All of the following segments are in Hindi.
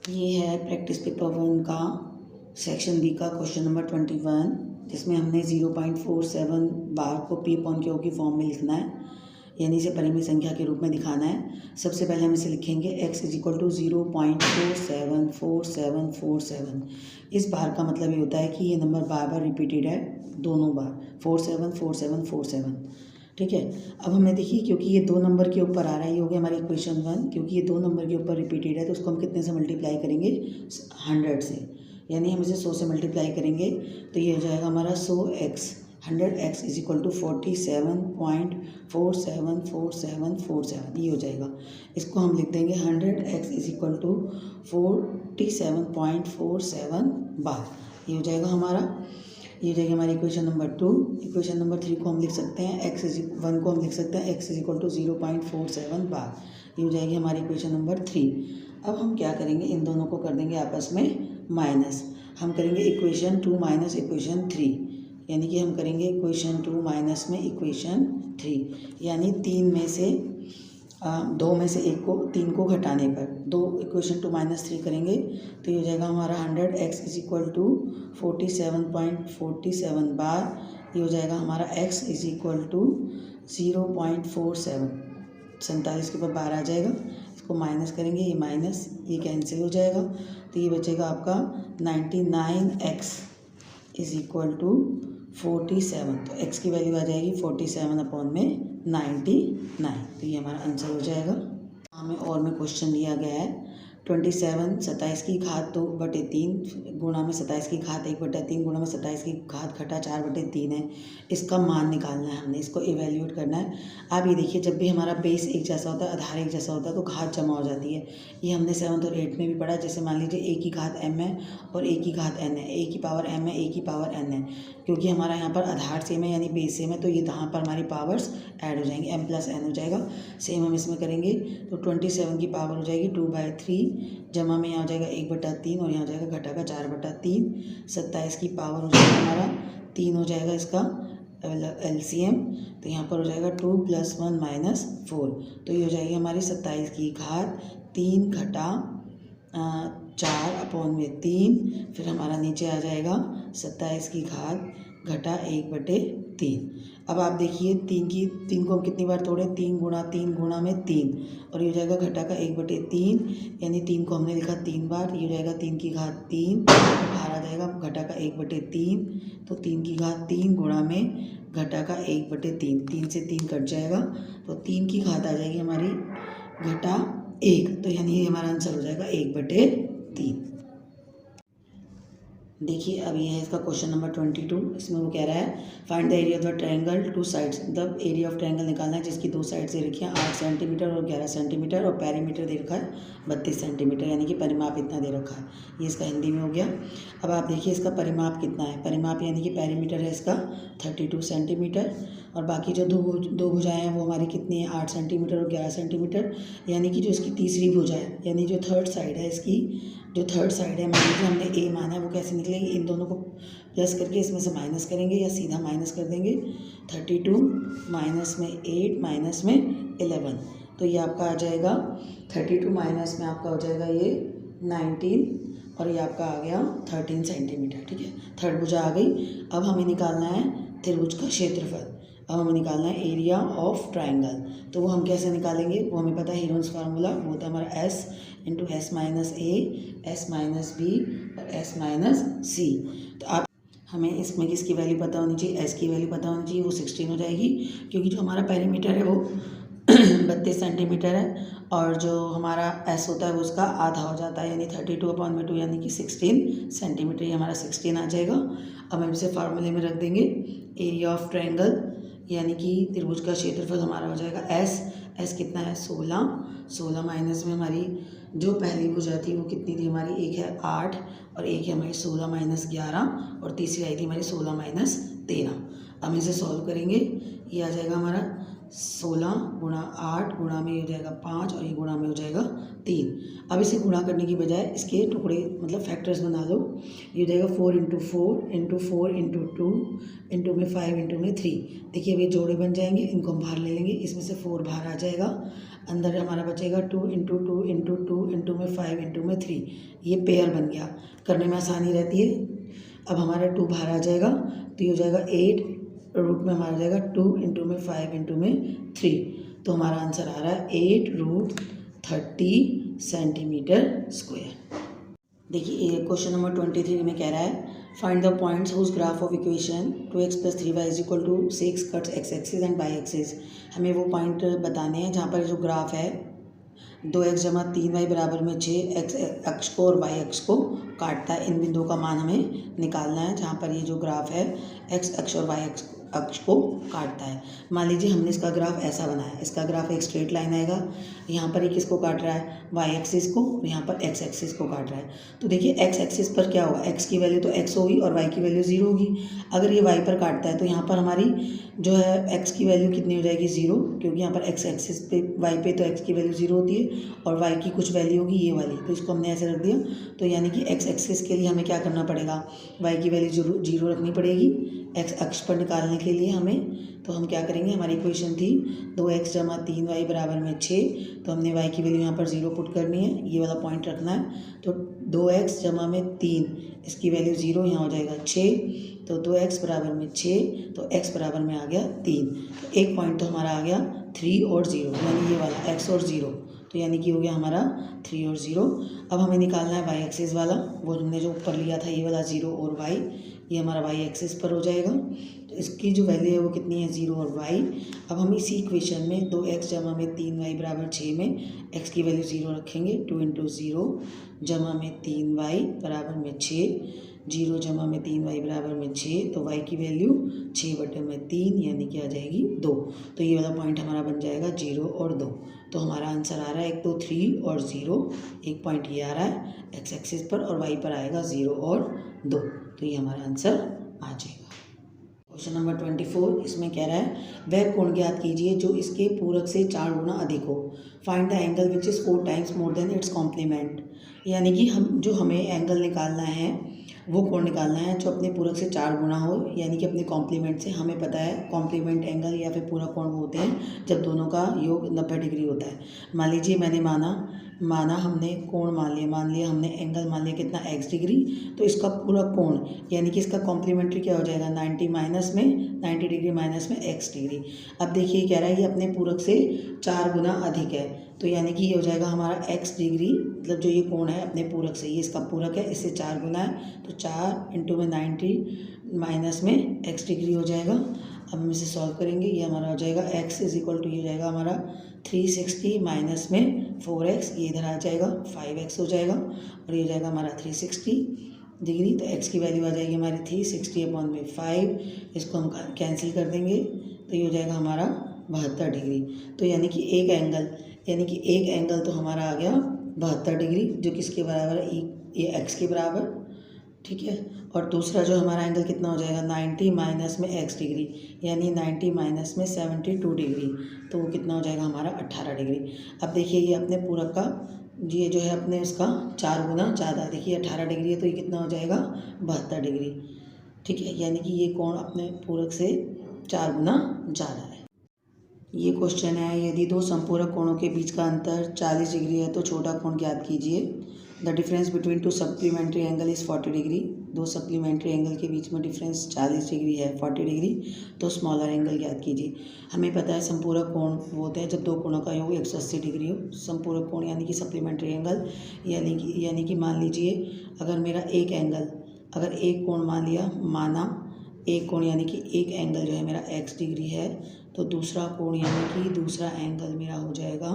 ये है प्रैक्टिस पेपर 1 का सेक्शन बी का क्वेश्चन नंबर 21, जिसमें हमने 0.47 बार को P/Q की फॉर्म में लिखना है, यानी इसे परिमित संख्या के रूप में दिखाना है। सबसे पहले हम इसे लिखेंगे x = 0.474747। इस बार का मतलब ये होता है कि ये नंबर बार बार रिपीटेड है, दोनों बार 474747। ठीक है। अब हमें देखिए, क्योंकि ये 2 नंबर के ऊपर आ रहा है, ये हो गया हमारी इक्वेशन 1। क्योंकि ये 2 नंबर के ऊपर रिपीटेड है तो उसको हम कितने से मल्टीप्लाई करेंगे, 100 से। यानी हम इसे 100 से मल्टीप्लाई करेंगे तो ये हो जाएगा हमारा 100x 100x = 47.474747, ये हो जाएगा। इसको हम लिख देंगे 100x = 47.47 बार, ये हो जाएगा हमारा। ये हो जाएगी हमारी इक्वेशन नंबर 2। इक्वेशन नंबर 3 को हम लिख सकते हैं x1 को हम लिख सकते हैं x = 0.47 बार, ये हो जाएगी हमारी इक्वेशन नंबर 3। अब हम क्या करेंगे, इन दोनों को कर देंगे आपस में माइनस। हम करेंगे इक्वेशन 2 माइनस इक्वेशन 3, यानी कि हम करेंगे इक्वेशन 2 माइनस में इक्वेशन 3, यानी 3 में से 2 में से 1 को 3 को घटाने पर 2 इक्वेशन 2 माइनस 3 करेंगे तो ये हो जाएगा हमारा 100x = 47.47 बार, ये हो जाएगा हमारा x = 0.47। 47 के ऊपर बार आ जाएगा, इसको माइनस करेंगे, ये माइनस ये कैंसिल हो जाएगा तो ये बचेगा आपका 99x = 47। तो x की वैल्यू आ जाएगी 47/99, तो ये हमारा आंसर हो जाएगा। हमें और में क्वेश्चन दिया गया है 27 27 की घात 2/3 गुणा में 27 की घात 1/3 गुणा में 27 की घात घटा 4/3 है। इसका मान निकालना है, हमने इसको इवेल्यूएट करना है। आप ये देखिए, जब भी हमारा बेस एक जैसा होता है, आधार एक जैसा होता है, तो घात जमा हो जाती है। ये हमने 7th और 8th में भी पढ़ा। जैसे मान लीजिए a की घात m है और a की घात n है, a की पावर m है, a की पावर n है। क्योंकि हमारा यहाँ पर आधार सेम है यानी बेस सेम है, तो ये यहाँ पर हमारी पावर्स ऐड हो जाएंगी, m + n हो जाएगा। सेम हम इसमें करेंगे तो 27 की पावर हो जाएगी 2/3, जमा में यहाँ हो जाएगा 1/3 और यहाँ हो जाएगा घटा का 4/3। 27 की पावर हो जाएगा हमारा 3 हो जाएगा इसका LCM, तो यहाँ पर हो जाएगा 2 + 1 - 4, तो ये हो जाएगी हमारी 27 की घात 3 घटा 4/3। फिर हमारा नीचे आ जाएगा 27 की घात घटा 1/3। अब आप देखिए 3 को हम कितनी बार तोड़े, 3 × 3 गुणा में 3, और ये हो जाएगा घटा का 1/3, यानी 3 को हमने लिखा 3 बार, ये हो जाएगा 3 की घात 3, बाहर आ जाएगा घटा का 1/3, तो 3 की घात 3 गुणा में घटा का 1/3, 3 से 3 कट जाएगा तो 3 की घात आ जाएगी हमारी घटा 1, तो यानी ये हमारा आंसर हो जाएगा 1/3। देखिए अब ये है इसका क्वेश्चन नंबर 22। इसमें वो कह रहा है find the area of the triangle 2 sides. मतलब एरिया ऑफ ट्रायंगल निकालना है जिसकी 2 साइड से रखी है 8 सेंटीमीटर और 11 सेंटीमीटर, और पैरीमीटर दे रखा है 32 सेंटीमीटर, यानी कि परिमाप इतना दे रखा है। ये इसका हिंदी में हो गया। अब आप देखिए इसका परिमाप कितना है। परिमाप यानी कि पैरीमीटर है इसका 32 सेंटीमीटर, और बाकी जो दो भुजाएँ हैं वो हमारी कितनी है 8 सेंटीमीटर और 11 सेंटीमीटर, यानी कि जो इसकी तीसरी भुजा है, यानी जो थर्ड साइड है इसकी, जो थर्ड साइड है, मान लीजिए हमने ए माना है, वो कैसे निकलेगी, इन दोनों को प्लस करके इसमें से माइनस करेंगे या सीधा माइनस कर देंगे। 32 माइनस में 8 माइनस में 11, तो ये आपका आ जाएगा 32 माइनस में आपका हो जाएगा ये 19, और ये आपका आ गया 13 सेंटीमीटर। ठीक है, थर्ड भुजा आ गई। अब हमें निकालना है त्रिभुज का क्षेत्रफल। अब हमें निकालना है एरिया ऑफ ट्रायंगल। तो वो हम कैसे निकालेंगे, वो हमें पता है हीरोन्स फार्मूला, वो होता है हमारा S × S - A, S - B और S - C। तो आप हमें इसमें किसकी वैल्यू पता होनी चाहिए, S की वैल्यू पता होनी चाहिए, वो 16 हो जाएगी। क्योंकि जो हमारा पैरीमीटर है वो 32 सेंटीमीटर है, और जो हमारा S होता है वो उसका आधा हो जाता है, यानी 32/2, यानी कि 16 सेंटीमीटर, ये हमारा 16 आ जाएगा। अब हम इसे फार्मूले में रख देंगे एरिया ऑफ ट्रायंगल, यानी कि त्रिभुज का क्षेत्रफल हमारा हो जाएगा S कितना है 16 माइनस में हमारी जो पहली भुजा थी वो कितनी थी हमारी, एक है 8 और एक है हमारी 16 - 11, और तीसरी आई थी हमारी 16 - 13। हम इसे सॉल्व करेंगे, ये आ जाएगा हमारा 16 गुणा 8 गुणा में हो जाएगा 5 और ये गुणा में हो जाएगा 3। अब इसे गुणा करने की बजाय इसके टुकड़े मतलब फैक्टर्स बना लो। ये हो जाएगा 4 × 4 × 4 × 2 इंटू में 5 इंटू में 3। देखिए अब ये जोड़े बन जाएंगे, इनको हम बाहर ले लेंगे, इसमें से 4 बाहर आ जाएगा, अंदर हमारा बचेगा 2 × 2 × 2 इंटू में 5 इंटू में 3। ये पेयर बन गया, करने में आसानी रहती है। अब हमारा 2 बाहर आ जाएगा तो ये हो जाएगा 8 रूट में हमारा जाएगा 2 इंटू में 5 इंटू में 3। तो हमारा आंसर आ रहा है 8√30 सेंटीमीटर स्क्वायर। देखिए क्वेश्चन नंबर 23 में कह रहा है find the points whose graph of equation 2x + 3y = 6 cuts x axis and y axis. हमें वो पॉइंट बताने हैं जहाँ पर जो ग्राफ है 2x = 3y = 6 x अक्ष को और y अक्ष को काटता है। इन बिंदुओं का मान हमें निकालना है जहाँ पर ये जो ग्राफ है x अक्ष और y अक्ष को काटता है। मान लीजिए हमने इसका ग्राफ ऐसा बनाया, इसका ग्राफ एक स्ट्रेट लाइन आएगा, यहाँ पर ये किसको काट रहा है, y एक्सिस को, यहाँ पर x एक्सिस को काट रहा है। तो देखिए x एक्सिस पर क्या होगा, x की वैल्यू तो x होगी और y की वैल्यू 0 होगी। अगर ये y पर काटता है तो यहाँ पर हमारी जो है x की वैल्यू कितनी हो जाएगी, 0, क्योंकि यहाँ पर x एक्सिस पे y पे तो x की वैल्यू 0 होती है और y की कुछ वैल्यू होगी ये वाली, तो इसको हमने ऐसे रख दिया। तो यानी कि x एक्सिस के लिए हमें क्या करना पड़ेगा, y की वैल्यू 0 रखनी पड़ेगी x अक्ष पर निकालने के लिए हमें। तो हम क्या करेंगे, हमारी इक्वेशन थी 2x = 3y = 6, तो हमने y की वैल्यू यहाँ पर 0 पुट करनी है, ये वाला पॉइंट रखना है। तो 2x = 3, इसकी वैल्यू 0, यहाँ हो जाएगा 6, तो 2x = 6, तो x बराबर में आ गया 3। तो एक पॉइंट तो हमारा आ गया 3 और 0, यानी ये वाला x और 0, तो यानी कि हो गया हमारा 3 और 0। अब हमें निकालना है y एक्सिस वाला, वो हमने जो ऊपर लिया था ये वाला 0 और y, ये हमारा y एक्सिस पर हो जाएगा। तो इसकी जो वैल्यू है वो कितनी है, 0 और y। अब हम इसी इक्वेशन में 2x = 3y = 6 में x की वैल्यू 0 रखेंगे, 2 × 0 जमा में 3y = 6, 0 जमा में 3y = 6, तो y की वैल्यू 6/3 यानी कि आ जाएगी 2। तो ये वाला पॉइंट हमारा बन जाएगा 0 और 2। तो हमारा आंसर आ रहा है 1 2 3 और 0, एक पॉइंट ये आ रहा है x एक्सिस पर और y पर आएगा 0 और 2, तो ये हमारा आंसर आ जाएगा। क्वेश्चन नंबर 24 इसमें कह रहा है वह कोण ज्ञात कीजिए जो इसके पूरक से 4 गुना अधिक हो। Find the angle which is 4 times more than its complement. यानी कि हमें एंगल निकालना है, वो कोण निकालना है जो अपने पूरक से 4 गुना हो, यानी कि अपने कॉम्प्लीमेंट से। हमें पता है कॉम्प्लीमेंट एंगल या फिर पूरक कोण होते हैं जब दोनों का योग 90 डिग्री होता है। मान लीजिए मैंने माना हमने कोण मान लिया हमने एंगल मान लिया कितना, x डिग्री, तो इसका पूरा कोण यानी कि इसका कॉम्प्लीमेंट्री क्या हो जाएगा, 90 डिग्री माइनस में x डिग्री। अब देखिए कह रहा है ये अपने पूरक से 4 गुना अधिक है, तो यानी कि ये हो जाएगा हमारा x डिग्री, मतलब जो ये कोण है अपने पूरक से, ये इसका पूरक है, इससे 4 गुना है, तो 4 इंटू में 90 माइनस में x डिग्री हो जाएगा। अब हम इसे सॉल्व करेंगे, ये हमारा हो जाएगा x = ये हो जाएगा हमारा 360 माइनस में 4x, ये इधर आ जाएगा 5x हो जाएगा, और ये हो जाएगा हमारा 360 डिग्री। तो x की वैल्यू आ जाएगी हमारी 360/5, इसको हम कैंसिल कर देंगे, तो ये हो जाएगा हमारा 72 डिग्री। तो यानी कि एक एंगल तो हमारा आ गया 72 डिग्री, जो किसके बराबर है, ये x के बराबर, ठीक है। और दूसरा जो हमारा एंगल कितना हो जाएगा, 90 माइनस में x डिग्री, यानी 90 माइनस में 72 डिग्री, तो वो कितना हो जाएगा हमारा 18 डिग्री। अब देखिए ये अपने पूरक का ये जो है अपने उसका 4 गुना ज़्यादा, देखिए 18 डिग्री है, तो ये कितना हो जाएगा 72 डिग्री, ठीक है। यानी कि ये कोण अपने पूरक से 4 गुना ज़्यादा है। ये क्वेश्चन है, यदि दो संपूरक कोणों के बीच का अंतर 40 डिग्री है तो छोटा कोण ज्ञात कीजिए। The difference between 2 supplementary angle is 40 degree. दो सप्लीमेंट्री एंगल के बीच में डिफरेंस 40 डिग्री है, 40 डिग्री, तो स्मॉलर एंगल ज्ञात कीजिए। हमें पता है संपूरक कोण वो होते हैं जब दो कोणों का योग 180 डिग्री हो। संपूरक कोण यानी कि सप्लीमेंट्री एंगल, यानी कि मान लीजिए अगर एक कोण माना एक कोण यानी कि एक एंगल जो है मेरा x डिग्री है, तो दूसरा कोण यानी कि दूसरा एंगल मेरा हो जाएगा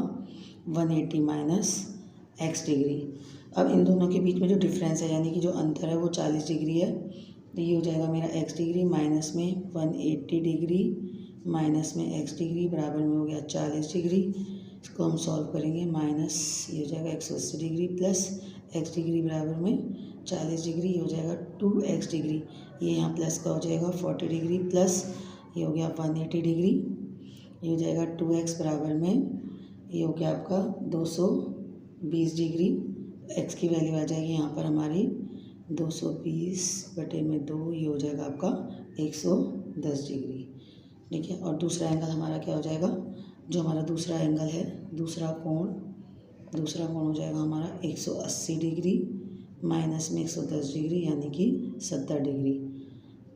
180 माइनस x डिग्री। अब इन दोनों के बीच में जो डिफरेंस है यानी कि जो अंतर है वो 40 डिग्री है, तो ये हो जाएगा मेरा x डिग्री माइनस में 180 डिग्री माइनस में x डिग्री बराबर में हो गया 40 डिग्री। इसको हम सॉल्व करेंगे, माइनस ये हो जाएगा 180 डिग्री प्लस x डिग्री बराबर में 40 डिग्री, ये हो जाएगा 2x डिग्री, ये यहाँ प्लस का हो जाएगा 40 डिग्री प्लस ये हो गया 180 डिग्री, ये हो जाएगा 2x बराबर में ये हो गया आपका 220 डिग्री। x की वैल्यू आ जाएगी यहाँ पर हमारी 220/2, ये हो जाएगा आपका 110 डिग्री। ठीक है, और दूसरा एंगल हमारा क्या हो जाएगा, जो हमारा दूसरा एंगल है, दूसरा कोण हो जाएगा हमारा 180 डिग्री माइनस में 110 डिग्री यानी कि 70 डिग्री।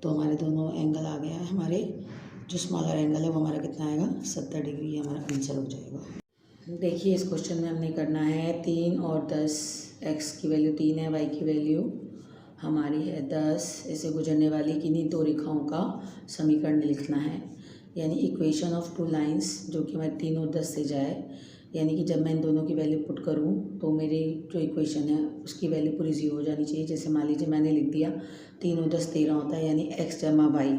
तो हमारे दोनों एंगल आ गया है। हमारे जो स्मॉलर एंगल है वो हमारा कितना आएगा, 70 डिग्री, ये हमारा आंसर हो जाएगा। देखिए इस क्वेश्चन में हमने करना है 3 और 10, x की वैल्यू 3 है, y की वैल्यू हमारी है 10, इसे गुजरने वाली किन्हीं दो रेखाओं का समीकरण लिखना है, यानी इक्वेशन ऑफ टू लाइंस, जो कि हमारे 3 और 10 से जाए। यानी कि जब मैं इन दोनों की वैल्यू पुट करूं तो मेरी जो इक्वेशन है उसकी वैल्यू पूरी 0 हो जानी चाहिए। जैसे मान लीजिए मैंने लिख दिया 3 और 10 13 होता है, यानी x जमा y,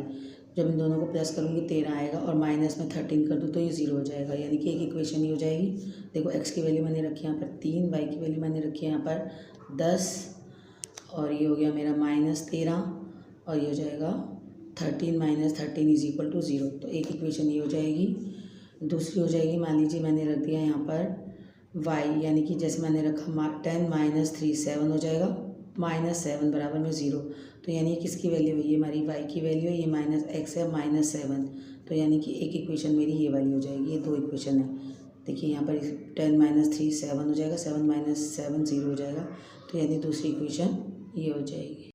जब इन दोनों को प्लस करूँगी 13 आएगा और माइनस में 13 कर दूँ तो ये 0 हो जाएगा, यानी कि एक इक्वेशन ही हो जाएगी। देखो x की वैल्यू मैंने रखी यहाँ पर 3, y की वैल्यू मैंने रखी है यहाँ पर 10, और ये हो गया मेरा -13, और ये हो जाएगा 13 - 13 = 0। तो एक इक्वेशन ये हो जाएगी। दूसरी हो जाएगी, मान लीजिए मैंने रख दिया यहाँ पर y, यानी कि जैसे मैंने रखा 10 - 3 7 हो जाएगा, -7 बराबर में 0। तो यानी किसकी वैल्यू है, ये हमारी y की वैल्यू है, ये -x है, -7। तो यानी कि एक इक्वेशन मेरी ये वाली हो जाएगी। ये दो इक्वेशन है। देखिए यहाँ पर 10 - 3 7 हो जाएगा, 7 - 7 0 हो जाएगा। तो यानी दूसरी इक्वेशन ये हो जाएगी।